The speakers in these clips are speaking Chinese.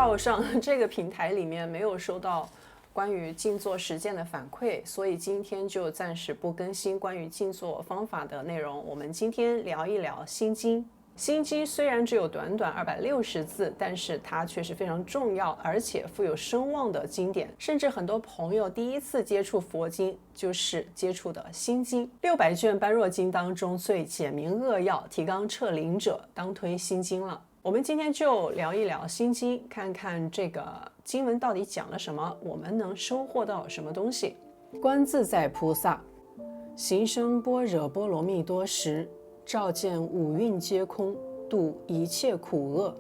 道上这个平台里面没有收到关于静坐实践的反馈，所以今天就暂时不更新关于静坐方法的内容。我们今天聊一聊心经。心经虽然只有短短260字，但是它却是非常重要而且富有声望的经典，甚至很多朋友第一次接触佛经就是接触的心经。600卷般若经当中最简明扼要、提纲挈领者，当推心经了。我们今天就聊一聊心经，看看这个经文到底讲了什么，我们能收获到什么东西。观自在菩萨行深般若波罗蜜多时，照见五蕴皆空，度一切苦厄。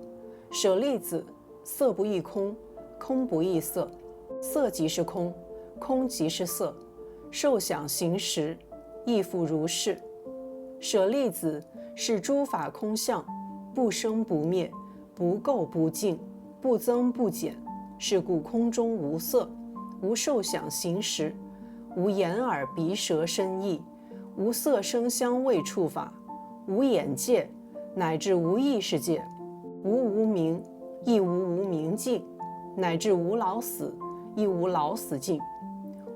舍利子，色不异空，空不异色，色即是空，空即是色，受想行识亦复如是。舍利子，是诸法空相，不生不灭，不垢不净，不增不减，是故空中无色，无受想行识，无眼耳鼻舌身意，无色声香味触法，无眼界，乃至无意识界，无明，亦无无明尽，乃至无老死，亦无老死尽，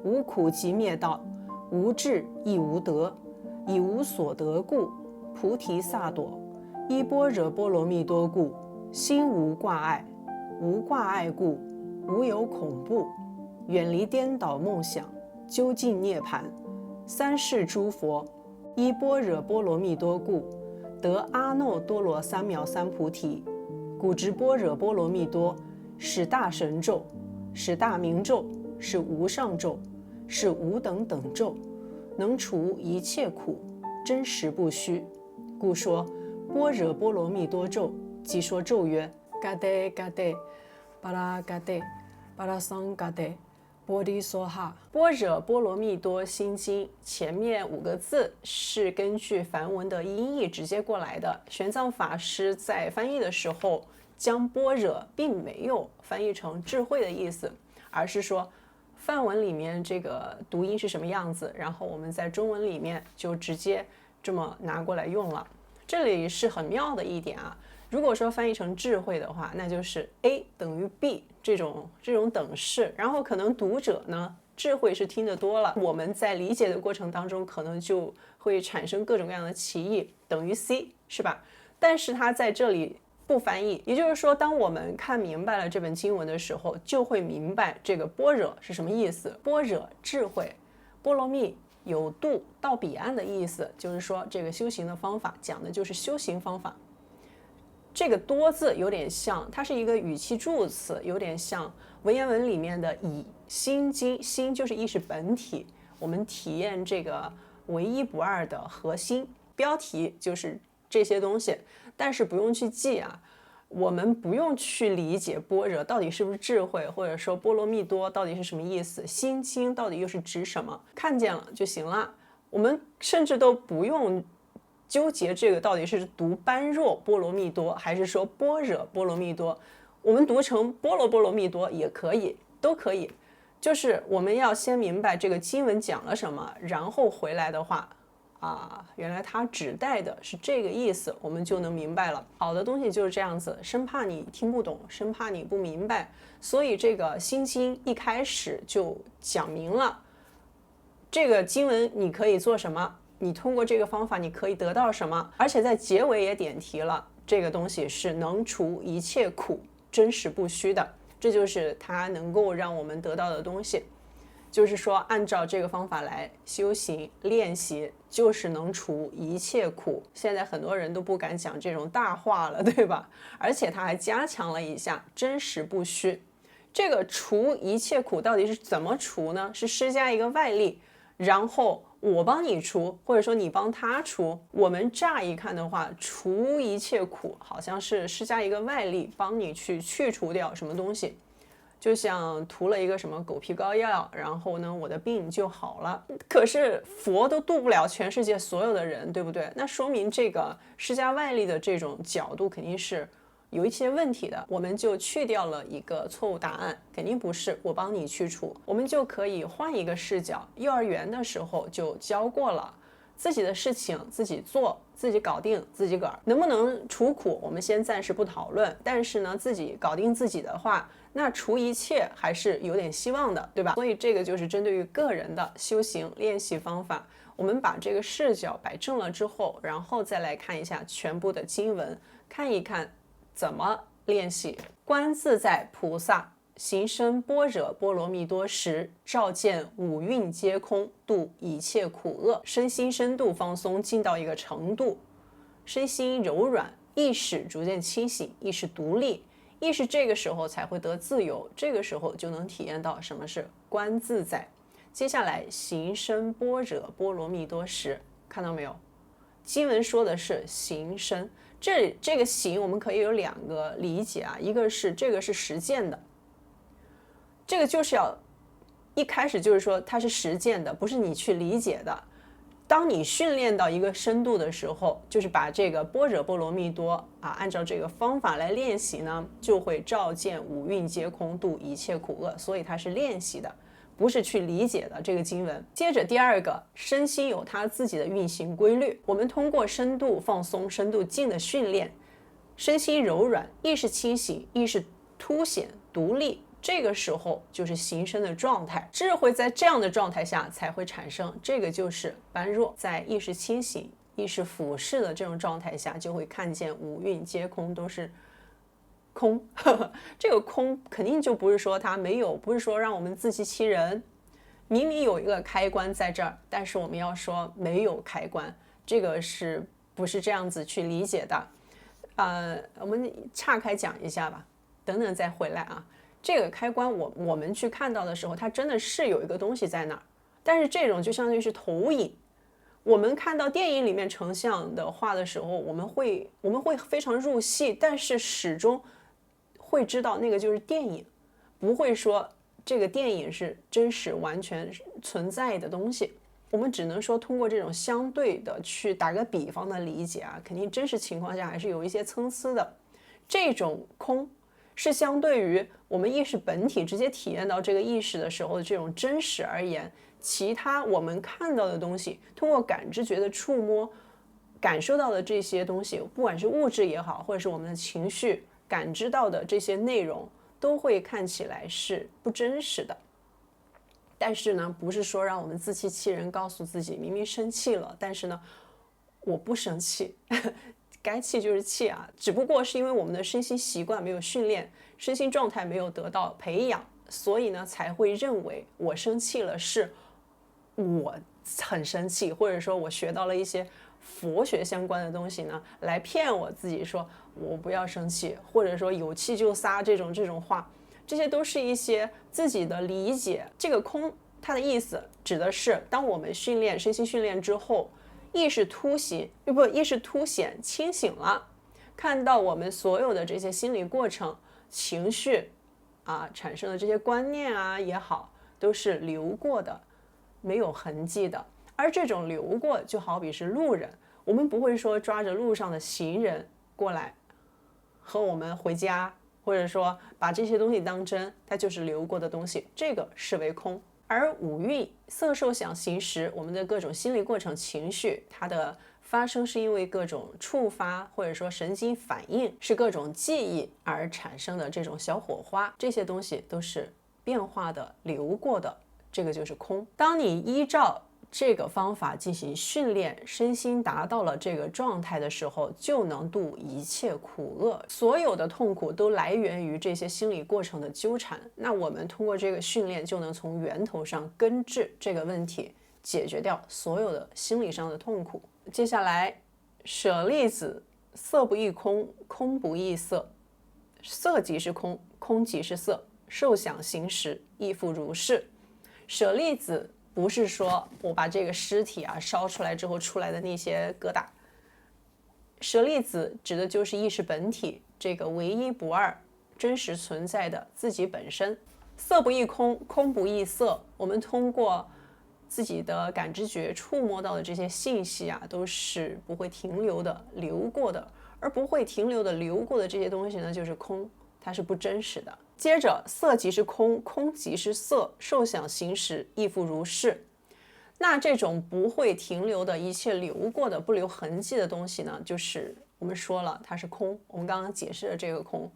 无苦集灭道，无智亦无得，以无所得故，菩提萨埵，依般若波罗蜜多故，心无挂碍，无挂碍故，无有恐怖，远离颠倒梦想，究竟涅槃。三世诸佛依般若波罗蜜多故，得阿耨多罗三藐三菩提。故知般若波罗蜜多是大神咒，是大明咒，是无上咒，是无等等咒，能除一切苦，真实不虚。故说般若波罗蜜多咒，即说咒曰：嘎得嘎得，巴拉嘎得，巴拉桑嘎得，波提梭哈。般若波罗蜜多心经前面5个字是根据梵文的音译直接过来的。玄奘法师在翻译的时候，将般若并没有翻译成智慧的意思，而是说梵文里面这个读音是什么样子，然后我们在中文里面就直接这么拿过来用了。这里是很妙的一点啊。如果说翻译成智慧的话，那就是 A 等于 B 这种等式，然后可能读者呢智慧是听得多了，我们在理解的过程当中可能就会产生各种各样的歧义，等于 C 是吧？但是它在这里不翻译，也就是说当我们看明白了这本经文的时候，就会明白这个般若是什么意思。般若智慧，波罗蜜有渡到彼岸的意思，就是说这个修行的方法讲的就是修行方法。这个多字有点像，它是一个语气助词，有点像文言文里面的以心经，心就是意识本体，我们体验这个唯一不二的核心。标题就是这些东西，但是不用去记啊，我们不用去理解般若到底是不是智慧，或者说波罗蜜多到底是什么意思，心经到底又是指什么，看见了就行了。我们甚至都不用纠结这个到底是读般若波罗蜜多还是说般若波罗蜜多，我们读成波罗波罗蜜多也可以，都可以。就是我们要先明白这个经文讲了什么，然后回来的话原来它指代的是这个意思，我们就能明白了。好的东西就是这样子，生怕你听不懂，生怕你不明白，所以这个心经一开始就讲明了这个经文你可以做什么，你通过这个方法你可以得到什么，而且在结尾也点题了，这个东西是能除一切苦，真实不虚的，这就是它能够让我们得到的东西。就是说按照这个方法来修行练习，就是能除一切苦。现在很多人都不敢讲这种大话了，对吧？而且他还加强了一下真实不虚。这个除一切苦到底是怎么除呢？是施加一个外力，然后我帮你除，或者说你帮他除。我们乍一看的话，除一切苦好像是施加一个外力帮你去除掉什么东西，就像涂了一个什么狗皮膏药，然后呢我的病就好了。可是佛都渡不了全世界所有的人，对不对？那说明这个施加外力的这种角度肯定是有一些问题的，我们就去掉了一个错误答案，肯定不是我帮你去除。我们就可以换一个视角，幼儿园的时候就教过了，自己的事情自己做，自己搞定自己个儿。能不能除苦，我们先暂时不讨论。但是呢，自己搞定自己的话，那除一切还是有点希望的，对吧？所以这个就是针对于个人的修行练习方法。我们把这个视角摆正了之后，然后再来看一下全部的经文，看一看怎么练习。观自在菩萨行深般若波罗蜜多时，照见五蕴皆空，度一切苦厄。身心深度放松，进到一个程度，身心柔软，意识逐渐清醒，意识独立，意识这个时候才会得自由。这个时候就能体验到什么是观自在。接下来行深般若波罗蜜多时，看到没有？经文说的是行深，这个行我们可以有两个理解啊，一个是这个是实践的，这个就是要一开始就是说它是实践的，不是你去理解的。当你训练到一个深度的时候，就是把这个般若波罗蜜多啊，按照这个方法来练习呢，就会照见五蕴皆空，度一切苦厄。所以它是练习的，不是去理解的这个经文。接着第二个，身心有它自己的运行规律。我们通过深度放松、深度静的训练，身心柔软，意识清醒，意识凸显独立。这个时候就是行深的状态，智慧在这样的状态下才会产生，这个就是般若。在意识清醒、意识俯视的这种状态下，就会看见五蕴皆空，都是空。这个空肯定就不是说它没有，不是说让我们自欺欺人。明明有一个开关在这儿，但是我们要说没有开关，这个是不是这样子去理解的？我们岔开讲一下吧，等等再回来啊。这个开关我们去看到的时候，它真的是有一个东西在那儿，但是这种就相当于是投影。我们看到电影里面成像的画的时候，我们会非常入戏，但是始终会知道那个就是电影，不会说这个电影是真实完全存在的东西。我们只能说通过这种相对的去打个比方的理解啊，肯定真实情况下还是有一些参差的。这种空是相对于我们意识本体直接体验到这个意识的时候的这种真实而言，其他我们看到的东西，通过感知觉的触摸感受到的这些东西，不管是物质也好，或者是我们的情绪感知到的这些内容，都会看起来是不真实的。但是呢，不是说让我们自欺欺人，告诉自己明明生气了，但是呢我不生气。该气就是气啊，只不过是因为我们的身心习惯没有训练，身心状态没有得到培养，所以呢才会认为我生气了是我很生气，或者说我学到了一些佛学相关的东西呢，来骗我自己说我不要生气，或者说有气就撒这种话，这些都是一些自己的理解。这个空它的意思指的是当我们训练身心训练之后，意识凸显清醒了，看到我们所有的这些心理过程、情绪啊产生的这些观念啊也好，都是流过的，没有痕迹的。而这种流过就好比是路人，我们不会说抓着路上的行人过来和我们回家，或者说把这些东西当真，它就是流过的东西，这个视为空。而五蕴色受想行识，我们的各种心理过程、情绪，它的发生是因为各种触发或者说神经反应，是各种记忆而产生的这种小火花，这些东西都是变化的、流过的，这个就是空。当你依照这个方法进行训练，身心达到了这个状态的时候，就能度一切苦厄。所有的痛苦都来源于这些心理过程的纠缠，那我们通过这个训练就能从源头上根治这个问题，解决掉所有的心理上的痛苦。接下来舍利子，色不异空，空不异色，色即是空，空即是色，受想行识亦复如是。舍利子不是说我把这个尸体啊烧出来之后出来的那些疙瘩，舍利子指的就是意识本体，这个唯一不二、真实存在的自己本身。色不异空，空不异色，我们通过自己的感知觉触摸到的这些信息啊，都是不会停留的、流过的，而不会停留的、流过的这些东西呢，就是空，它是不真实的。接着色即是空，空即是色，受想行识亦复如是。那这种不会停留的一切流过的不留痕迹的东西呢，就是我们说了它是空，我们刚刚解释了这个空，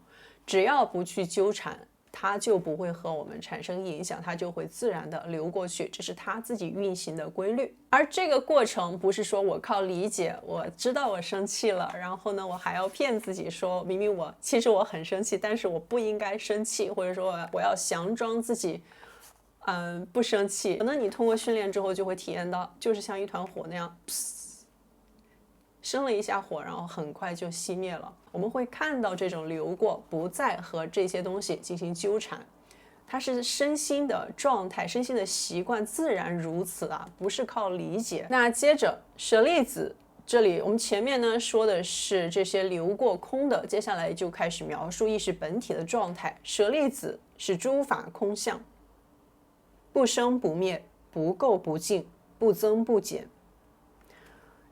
只要不去纠缠，它就不会和我们产生影响，它就会自然的流过去，这是它自己运行的规律。而这个过程不是说我靠理解，我知道我生气了，然后呢我还要骗自己说明明其实我很生气，但是我不应该生气，或者说我要佯装自己不生气。可能你通过训练之后就会体验到，就是像一团火那样生了一下火，然后很快就熄灭了。我们会看到这种流过，不再和这些东西进行纠缠，它是身心的状态，身心的习惯自然如此啊，不是靠理解。那接着舍利子，这里我们前面呢说的是这些流过空的，接下来就开始描述意识本体的状态。舍利子是诸法空相，不生不灭，不垢不净，不增不减。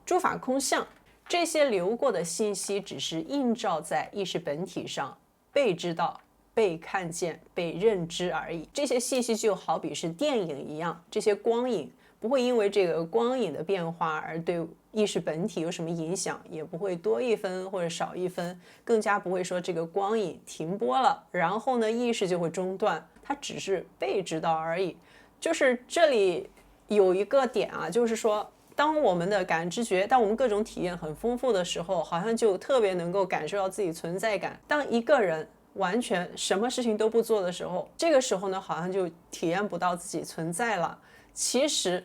诸法空相，这些流过的信息只是映照在意识本体上，被知道、被看见、被认知而已。这些信息就好比是电影一样，这些光影不会因为这个光影的变化而对意识本体有什么影响，也不会多一分或者少一分，更加不会说这个光影停播了，然后呢意识就会中断，它只是被知道而已。就是这里有一个点啊，就是说当我们的感知觉，当我们各种体验很丰富的时候，好像就特别能够感受到自己存在感。当一个人完全什么事情都不做的时候，这个时候呢，好像就体验不到自己存在了。其实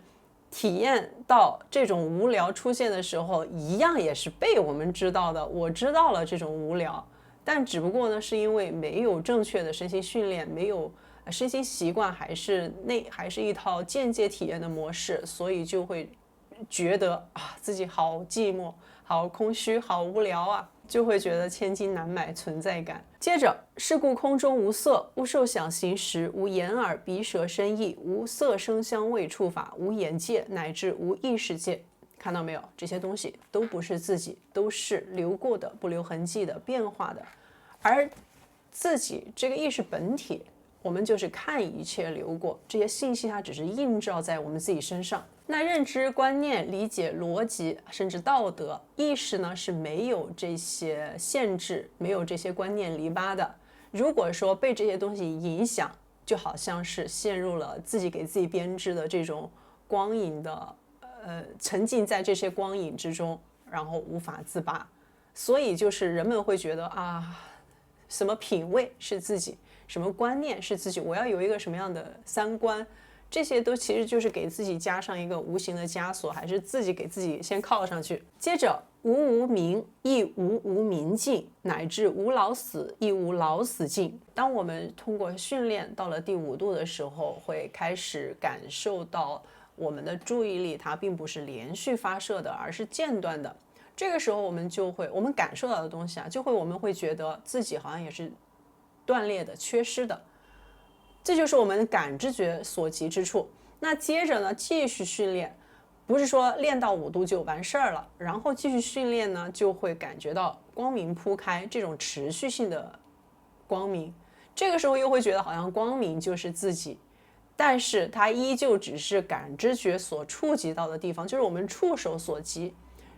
体验到这种无聊出现的时候，一样也是被我们知道的。我知道了这种无聊，但只不过呢，是因为没有正确的身心训练，没有身心习惯，还是一套间接体验的模式，所以就会觉得自己好寂寞、好空虚、好无聊啊，就会觉得千金难买存在感。接着，是故空中无色，无受想行识，无眼耳鼻舌身意，无色声香味触法，无眼界，乃至无意识界。看到没有？这些东西都不是自己，都是流过的、不留痕迹的、变化的。而自己这个意识本体，我们就是看一切流过，这些信息它只是映照在我们自己身上。那认知、观念、理解、逻辑，甚至道德意识呢，是没有这些限制，没有这些观念篱笆的。如果说被这些东西影响，就好像是陷入了自己给自己编织的这种光影的沉浸在这些光影之中，然后无法自拔。所以就是人们会觉得什么品味是自己，什么观念是自己，我要有一个什么样的三观，这些都其实就是给自己加上一个无形的枷锁，还是自己给自己先铐上去。接着无明亦无明尽，乃至无老死亦无老死尽。当我们通过训练到了第5度的时候，会开始感受到我们的注意力它并不是连续发射的，而是间断的。这个时候我们感受到的东西我们会觉得自己好像也是断裂的、缺失的，这就是我们感知觉所及之处。那接着呢，继续训练，不是说练到5度就完事儿了，然后继续训练呢，就会感觉到光明铺开，这种持续性的光明。这个时候又会觉得好像光明就是自己，但是它依旧只是感知觉所触及到的地方，就是我们触手所及。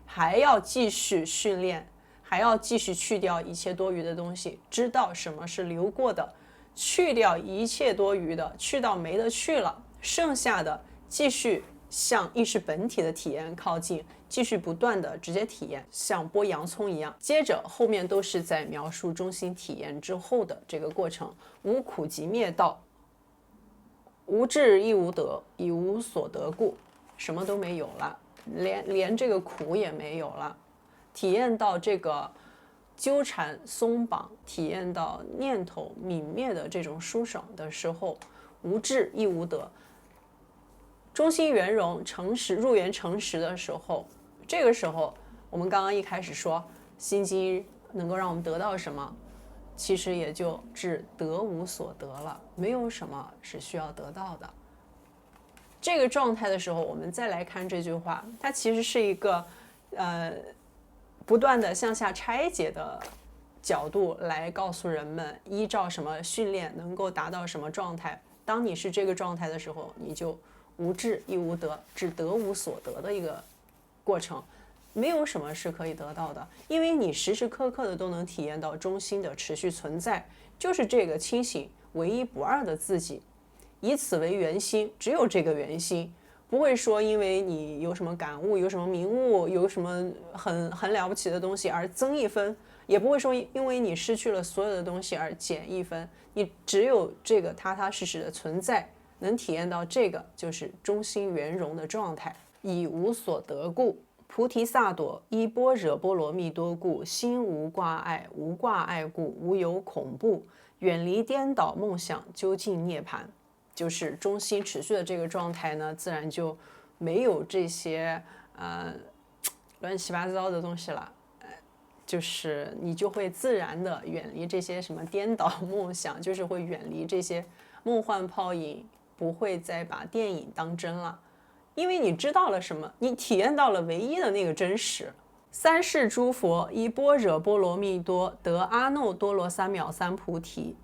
还要继续训练，还要继续去掉一切多余的东西，知道什么是流过的，去掉一切多余的，去到没得去了，剩下的继续向意识本体的体验靠近，继续不断的直接体验，像剥洋葱一样。接着后面都是在描述中心体验之后的这个过程。无苦集灭道，无智亦无得，以无所得故，什么都没有了，连这个苦也没有了。体验到这个纠缠松绑，体验到念头泯灭的这种舒爽的时候，无智亦无得，中心圆融诚实，入圆诚实的时候，这个时候我们刚刚一开始说心经能够让我们得到什么，其实也就只得无所得了，没有什么是需要得到的。这个状态的时候，我们再来看这句话，它其实是一个不断的向下拆解的角度来告诉人们，依照什么训练能够达到什么状态。当你是这个状态的时候，你就无智亦无得，只得无所得的一个过程。没有什么是可以得到的，因为你时时刻刻的都能体验到中心的持续存在，就是这个清醒唯一不二的自己，以此为圆心，只有这个圆心，不会说因为你有什么感悟，有什么明悟，有什么很了不起的东西而增一分，也不会说因为你失去了所有的东西而减一分，你只有这个踏踏实实的存在，能体验到这个就是中心圆融的状态。以无所得故，菩提萨埵依般若波罗蜜多故，心无挂碍，无挂碍故，无有恐怖，远离颠倒梦想，究竟涅槃。就是中心持续的这个状态呢，自然就没有这些乱七八糟的东西了，就是你就会自然的远离这些什么颠倒梦想，就是会远离这些梦幻泡影，不会再把电影当真了。因为你知道了什么，你体验到了唯一的那个真实。三世诸佛依般若波罗蜜多得阿耨多罗三藐三菩提，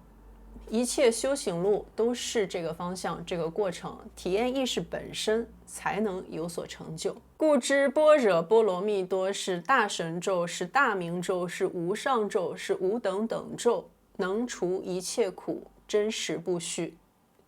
一切修行路都是这个方向，这个过程，体验意识本身才能有所成就。故知般若波罗蜜多是大神咒，是大明咒，是无上咒，是无等等咒，能除一切苦，真实不虚。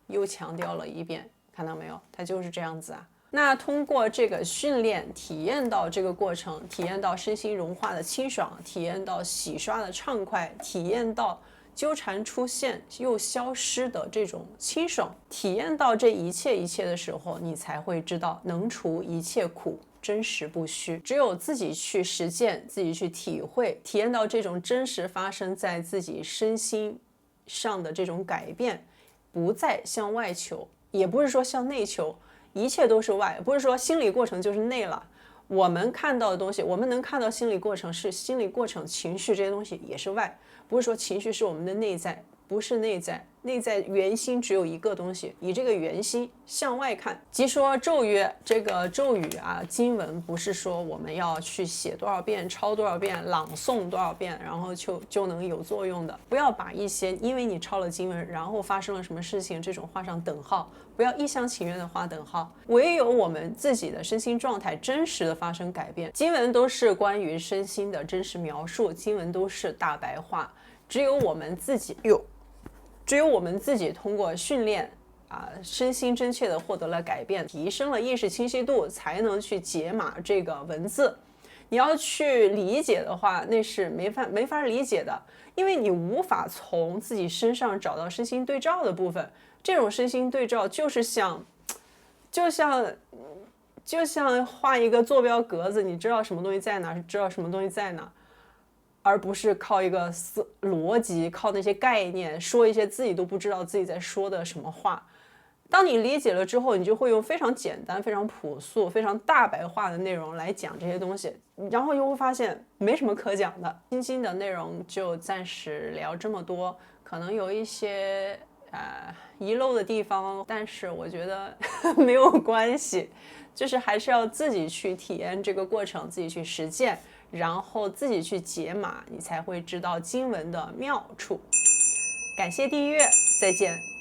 又强调了一遍，看到没有？它就是这样子啊。那通过这个训练，体验到这个过程，体验到身心融化的清爽，体验到洗刷的畅快，体验到纠缠出现又消失的这种清爽，体验到这一切的时候，你才会知道能除一切苦，真实不虚。只有自己去实践，自己去体会，体验到这种真实发生在自己身心上的这种改变，不再向外求，也不是说向内求，一切都是外，不是说心理过程就是内了。我们看到的东西，我们能看到心理过程，是心理过程，情绪这些东西也是外，不是说情绪是我们的内在，不是内在，内在圆心只有一个东西，以这个圆心向外看。即说咒曰，这个咒语啊，经文不是说我们要去写多少遍，抄多少遍，朗诵多少遍，然后就能有作用的。不要把一些因为你抄了经文，然后发生了什么事情这种画上等号，不要一厢情愿的画等号。唯有我们自己的身心状态真实的发生改变，经文都是关于身心的真实描述，经文都是大白话，只有我们自己通过训练身心真切的获得了改变，提升了意识清晰度，才能去解码这个文字。你要去理解的话，那是没法理解的，因为你无法从自己身上找到身心对照的部分。这种身心对照就像画一个坐标格子，你知道什么东西在哪，知道什么东西在哪，而不是靠一个逻辑，靠那些概念说一些自己都不知道自己在说的什么话。当你理解了之后，你就会用非常简单、非常朴素、非常大白话的内容来讲这些东西，然后又会发现没什么可讲的。今天的内容就暂时聊这么多，可能有一些遗漏的地方，但是我觉得没有关系，就是还是要自己去体验这个过程，自己去实践，然后自己去解码，你才会知道经文的妙处。感谢订阅，再见。